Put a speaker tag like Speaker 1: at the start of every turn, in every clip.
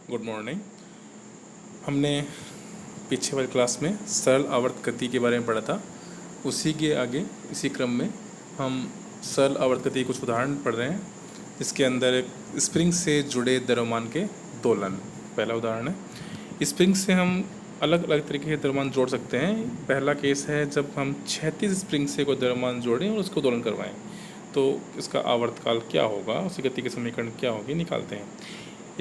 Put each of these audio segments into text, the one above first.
Speaker 1: Good morning. हमने पीछे वाली क्लास में सरल आवर्त गति के बारे में पढ़ा था। उसी के आगे इसी क्रम में हम सरल आवर्त गति के कुछ उदाहरण पढ़ रहे हैं। इसके अंदर एक स्प्रिंग से जुड़े द्रव्यमान के दोलन पहला उदाहरण है। स्प्रिंग से हम अलग अलग तरीके के द्रव्यमान जोड़ सकते हैं। पहला केस है जब हम क्षैतिज स्प्रिंग से कोई द्रव्यमान जोड़ें और उसको दोलन करवाएं, तो इसका आवर्तकाल क्या होगा, उसकी गति के समीकरण क्या होगी, निकालते हैं।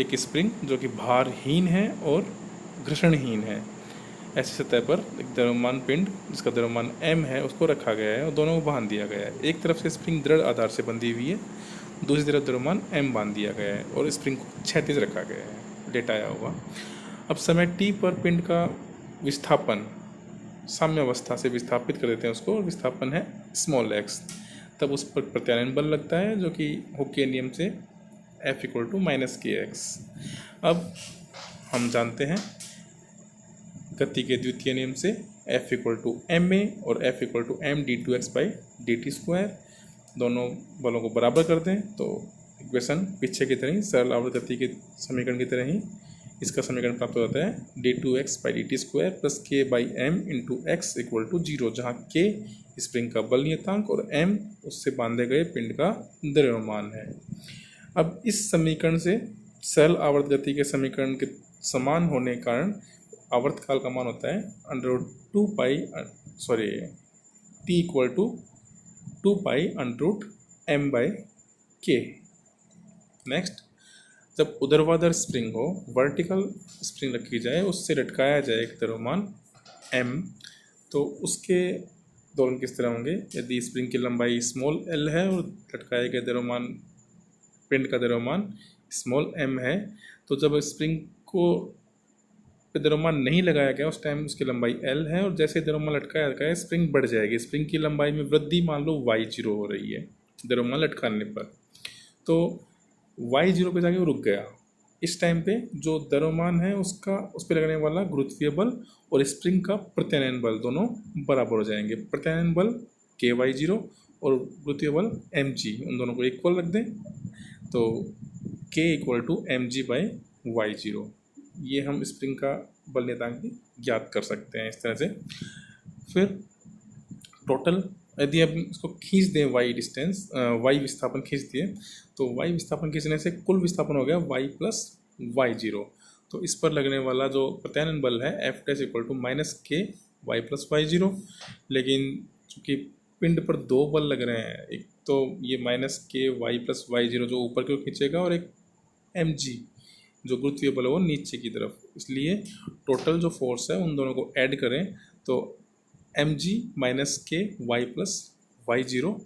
Speaker 1: एक स्प्रिंग जो कि भारहीन है और घर्षणहीन है, ऐसी सतह पर एक द्रव्यमान पिंड जिसका द्रव्यमान m है उसको रखा गया है और दोनों को बांध दिया गया है। एक तरफ से स्प्रिंग दृढ़ आधार से बंधी हुई है, दूसरी तरफ द्रव्यमान m बांध दिया गया है और स्प्रिंग को क्षैतिज रखा गया है। डेटा आया होगा। अब समय t पर पिंड का विस्थापन साम्यावस्था से विस्थापित कर देते हैं उसको, और विस्थापन है स्मॉल x। तब उस पर प्रत्यानयन बल लगता है जो कि हुक के नियम से F = -kx। अब हम जानते हैं गति के द्वितीय नियम से F = ma और F = m(d2x/dt²). दोनों बलों को बराबर कर दें तो इक्वेशन पीछे की तरह ही सरल आवर्त गति के समीकरण की तरह ही इसका समीकरण प्राप्त हो जाता है d2x/dt² + k/m × x = 0, जहाँ k स्प्रिंग का बल नियतांक और m उससे बांधे गए पिंड का द्रव्यमान है। अब इस समीकरण से सरल आवर्त गति के समीकरण के समान होने के कारण आवर्तकाल का मान होता है t = 2π√m/k। नेक्स्ट, जब ऊर्ध्वाधर स्प्रिंग हो, वर्टिकल स्प्रिंग रखी जाए, उससे लटकाया जाए एक द्रव्यमान m, तो उसके दोलन किस तरह होंगे। यदि स्प्रिंग की लंबाई स्मॉल l है और लटकाए गए द्रव्यमान पिंड का द्रव्यमान स्मॉल m है, तो जब स्प्रिंग को द्रव्यमान नहीं लगाया गया उस टाइम उसकी लंबाई l है, और जैसे द्रव्यमान लटकाया गया स्प्रिंग बढ़ जाएगी। स्प्रिंग की लंबाई में वृद्धि मान लो y0 हो रही है द्रव्यमान लटकाने पर, तो y0 पे जाके वो रुक गया। इस टाइम पे जो द्रव्यमान है उसका उस पर लगने वाला गुरुत्वीय बल और स्प्रिंग का प्रत्यानयन बल दोनों बराबर हो जाएंगे। प्रत्यानयन बल ky0 और गुरुत्वीय बल mg, उन दोनों को इक्वल रख दें तो k = mg/y0। ये हम स्प्रिंग का बल नियतांक ज्ञात कर सकते हैं इस तरह से। फिर टोटल यदि हम इसको खींच दें y विस्थापन खींच दिए तो y विस्थापन खींचने से कुल विस्थापन हो गया y + y0। तो इस पर लगने वाला जो प्रत्यानयन बल है F' = -k y + y0। लेकिन चूँकि पिंड पर दो बल लग रहे हैं, एक तो ये -k y + y0 जो ऊपर की ओर खींचेगा और एक mg जो गुरुत्वीय बल है वो नीचे की तरफ, इसलिए टोटल जो फोर्स है उन दोनों को ऐड करें तो mg -k y + y0,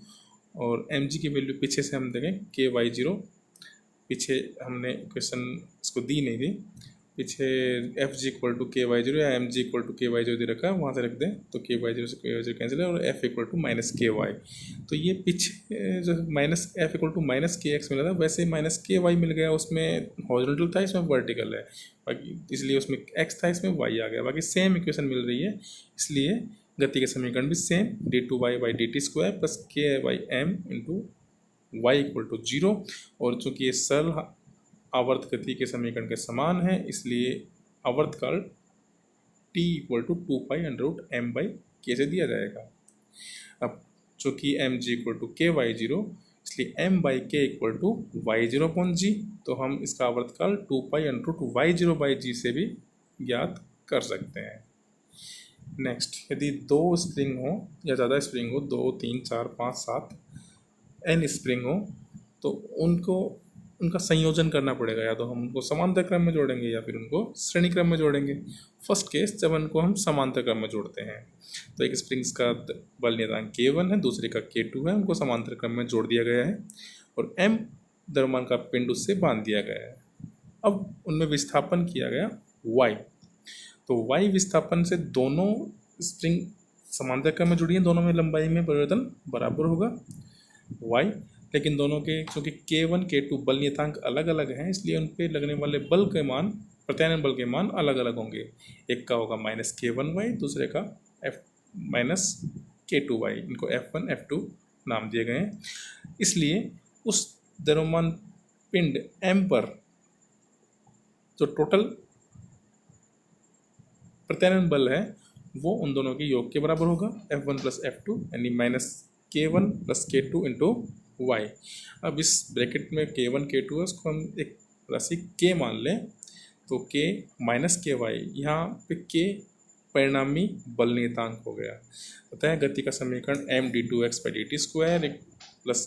Speaker 1: और mg की वैल्यू पीछे से हम देखें k y0, पीछे हमने इक्वेशन इसको दी नहीं थी, पीछे Fg = k y0 या mg = k y0 दे रखा है, वहाँ से रख दें तो k y0 से k y0 कैंसिल है और F = -ky। तो ये पीछे जो F = -kx मिला था वैसे -ky मिल गया, उसमें हॉरिजॉन्टल था इसमें वर्टिकल है, बाकी इसलिए उसमें x था इसमें y आ गया। बाकी सेम इक्वेशन मिल रही है, इसलिए गति के समीकरण भी सेम d2y/dt² + k/m × y = 0। और चूँकि ये सरल आवर्त गति के समीकरण के समान है इसलिए आवर्तकाल t = 2π√m/k से दिया जाएगा। अब चूँकि mg = k y0 इसलिए m/k = y0/g, तो हम इसका आवर्तकाल 2π√y0/g से भी ज्ञात कर सकते हैं। नेक्स्ट, यदि दो स्प्रिंग हो या ज़्यादा स्प्रिंग हो, 2 3 4 5 7 n स्प्रिंग हो, तो उनका संयोजन करना पड़ेगा। या तो हम उनको समांतर क्रम में जोड़ेंगे या फिर उनको श्रेणी क्रम में जोड़ेंगे। फर्स्ट केस जब उनको हम समांतर क्रम में जोड़ते हैं तो एक स्प्रिंग्स का बल नियतांक k1 है, दूसरे का k2 है, उनको समांतर क्रम में जोड़ दिया गया है और m द्रव्यमान का पिंड उससे बांध दिया गया है। अब उनमें विस्थापन किया गया y, तो y विस्थापन से दोनों स्प्रिंग समांतर क्रम में जुड़ी हैं, दोनों में लंबाई में परिवर्तन बराबर होगा y, लेकिन दोनों के चूँकि k1 k2 बल नियतांक अलग अलग हैं इसलिए उन पर लगने वाले बल के मान, प्रत्यानयन बल के मान अलग अलग होंगे। एक का होगा -k1y, दूसरे का -k2y, इनको F1 F2 नाम दिए गए हैं। इसलिए उस द्रव्यमान पिंड m पर जो टोटल प्रत्यानयन बल है वो उन दोनों के योग के बराबर होगा, F1 प्लस F2 यानी minus K1 plus K2 into Y. अब इस ब्रैकेट में K1 K2 है, उसको हम एक राशि K मान लें, तो K माइनस के वाई, यहाँ पे K परिणामी बल नियतांक हो गया। पता है गति का समीकरण md2x/dt² plus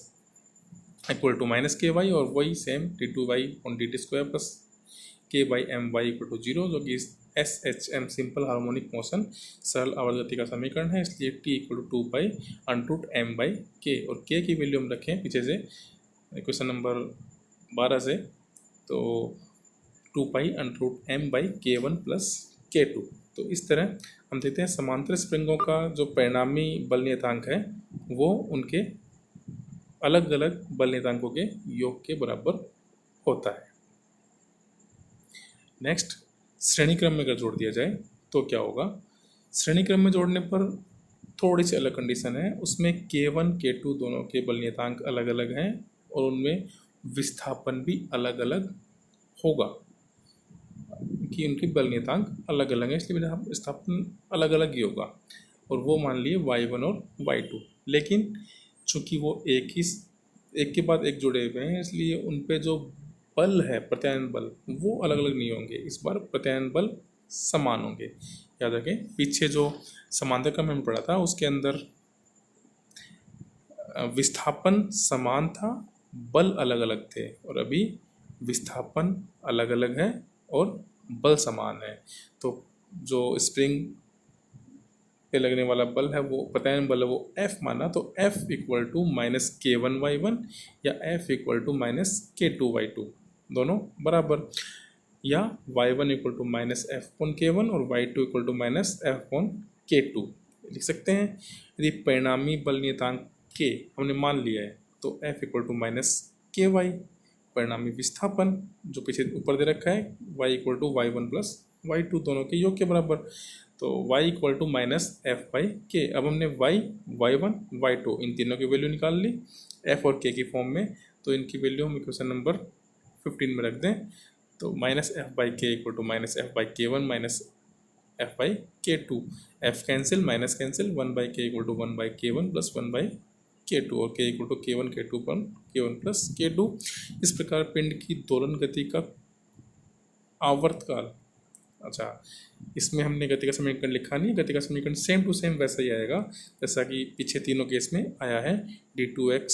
Speaker 1: equal to minus K Y, और वही same d2y/dt² plus k/my equal to 0, जो कि SHM सिंपल हार्मोनिक मोशन सरल आवर्त गति का समीकरण है। इसलिए t इक्वल टू 2π√m/k, और k की वैल्यू हम रखें पीछे से क्वेश्चन नंबर 12 से, तो 2π√m/k1 प्लस k2। तो इस तरह हम देखते हैं समांतर स्प्रिंगों का जो परिणामी बल नियतांक है वो उनके अलग अलग बल नियतांकों के योग के बराबर होता है। नेक्स्ट, श्रेणी क्रम में अगर जोड़ दिया जाए तो क्या होगा। श्रेणी क्रम में जोड़ने पर थोड़ी सी अलग कंडीशन है, उसमें K1 K2 दोनों के बल नियतांक अलग अलग हैं और उनमें विस्थापन भी अलग अलग होगा, कि उनके बल नियतांक अलग अलग हैं, इसलिए विस्थापन अलग अलग ही होगा, और वो मान लिए y1 और y2। लेकिन चूंकि वो एक के बाद एक जुड़े हुए हैं, इसलिए उन पे जो बल है प्रत्यानयन बल वो अलग अलग नहीं होंगे, इस बार प्रत्यानयन बल समान होंगे। याद रखें पीछे जो समांतर क्रम हमने पढ़ा था उसके अंदर विस्थापन समान था, बल अलग अलग थे, और अभी विस्थापन अलग अलग है और बल समान है। तो जो स्प्रिंग पे लगने वाला बल है वो प्रत्यानयन बल है वो F माना, तो F equal to minus K1y1 या F equal to minus K2y2 दोनों बराबर, या y1 equal to minus F/K1 और y2 equal to minus F/K2 लिख सकते हैं। यदि परिणामी बल नियतांक K हमने मान लिया है तो F equal to minus KY, परिणामी विस्थापन जो पीछे ऊपर दे रखा है y equal to y1 plus y2 दोनों के योग के बराबर, तो y equal to minus F/K। अब हमने y, y1, y2 इन तीनों की वैल्यू निकाल ली f और k की फॉर्म में, तो इनकी वैल्यू हम इक्वेशन नंबर 15 में रख दें, तो minus F/K equal to minus F/K1 minus F/K2, F cancel minus cancel, 1/K equal to 1/K1 plus 1/K2, और K equal to K1 K2 पर K1 प्लस K2। इस प्रकार पिंड की दोलन गति का आवर्तकाल, अच्छा इसमें हमने गति का समीकरण लिखा नहीं, गति का समीकरण सेम टू सेम वैसा ही आएगा जैसा कि पीछे तीनों केस में आया है। d2x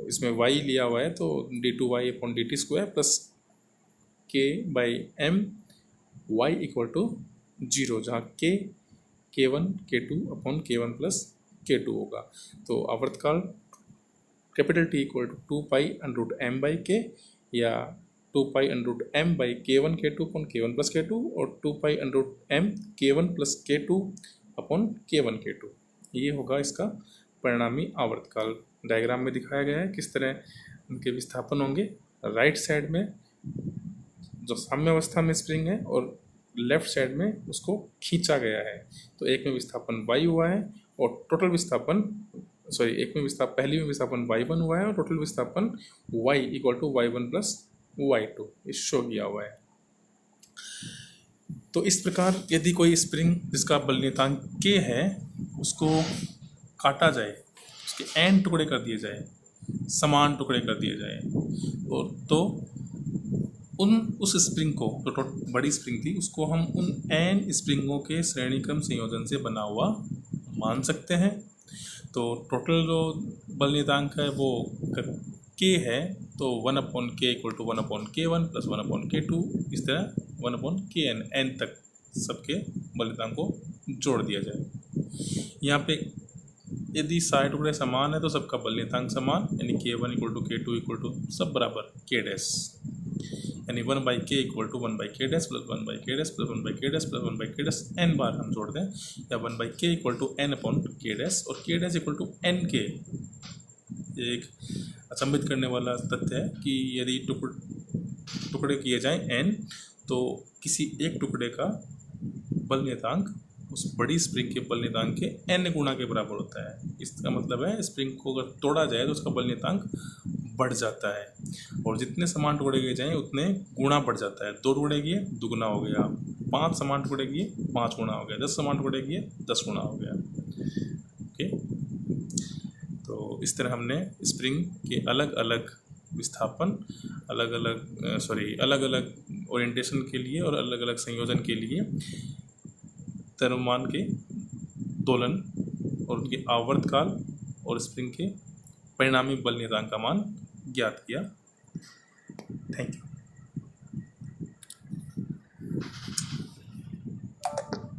Speaker 1: इसमें y लिया हुआ है तो d2y/dt² plus k/m y equal to 0, जहाँ K1 K2/K1 प्लस K2 होगा। तो आवर्तकाल capital T equal to 2π√m/k या 2π√m/K1 K2/K1 प्लस K2 और 2π√m K1 plus K2/K1 K2, ये होगा इसका परिणामी आवर्तकाल। डायग्राम में दिखाया गया है किस तरह उनके विस्थापन होंगे। राइट साइड में जो साम्यावस्था में स्प्रिंग है और लेफ्ट साइड में उसको खींचा गया है, तो एक में विस्थापन y हुआ है और टोटल विस्थापन एक में पहली में विस्थापन y1 हुआ है और टोटल विस्थापन y equal to y1 plus y2 इस शो किया हुआ है। तो इस प्रकार यदि कोई स्प्रिंग जिसका बल नियतांक k है उसको काटा जाए, उसके n टुकड़े कर दिए जाए, समान टुकड़े कर दिए जाए, और तो उस स्प्रिंग को जो बड़ी स्प्रिंग थी उसको हम उन n स्प्रिंगों के श्रेणी क्रम संयोजन से बना हुआ मान सकते हैं। तो टोटल जो बल नियतांक है वो k है, तो 1/k equal to 1/K1 plus 1/K2, इस तरह 1/Kn n तक सबके बल नियतांक को जोड़ दिया जाए। यहाँ पे यदि सारे टुकड़े समान है तो सबका बल नियतांक समान, यानी K1 equal to K2 equal to सब बराबर K डैश, यानी 1/K equal to 1/K dash plus 1/K dash plus 1/K dash plus 1/K dash n बार हम जोड़ दें, या 1/K equal to n/K dash, और K dash equal to nk। एक अचंभित करने वाला तथ्य है कि यदि टुकड़े किए जाएं n, तो किसी एक टुकड़े का बल नियतांक उस बड़ी स्प्रिंग के बल नियतांक के n गुणा के बराबर होता है। इसका मतलब है स्प्रिंग को अगर तोड़ा जाए तो उसका बल नियतांक बढ़ जाता है, और जितने समान टुकड़े किए जाएँ उतने गुणा बढ़ जाता है। 2 टुकड़े किए दुगुना हो गया, 5 समान टुकड़े किए 5 गुना हो गया, 10 समान टुकड़े किए 10 गुना हो गया। ओके, तो इस तरह हमने स्प्रिंग के अलग अलग विस्थापन, अलग अलग ओरिएंटेशन के लिए और अलग अलग संयोजन के लिए द्रव्यमान के दोलन और उनके आवर्तकाल और स्प्रिंग के परिणामी बल नियतांक का मान ज्ञात किया। Thank you.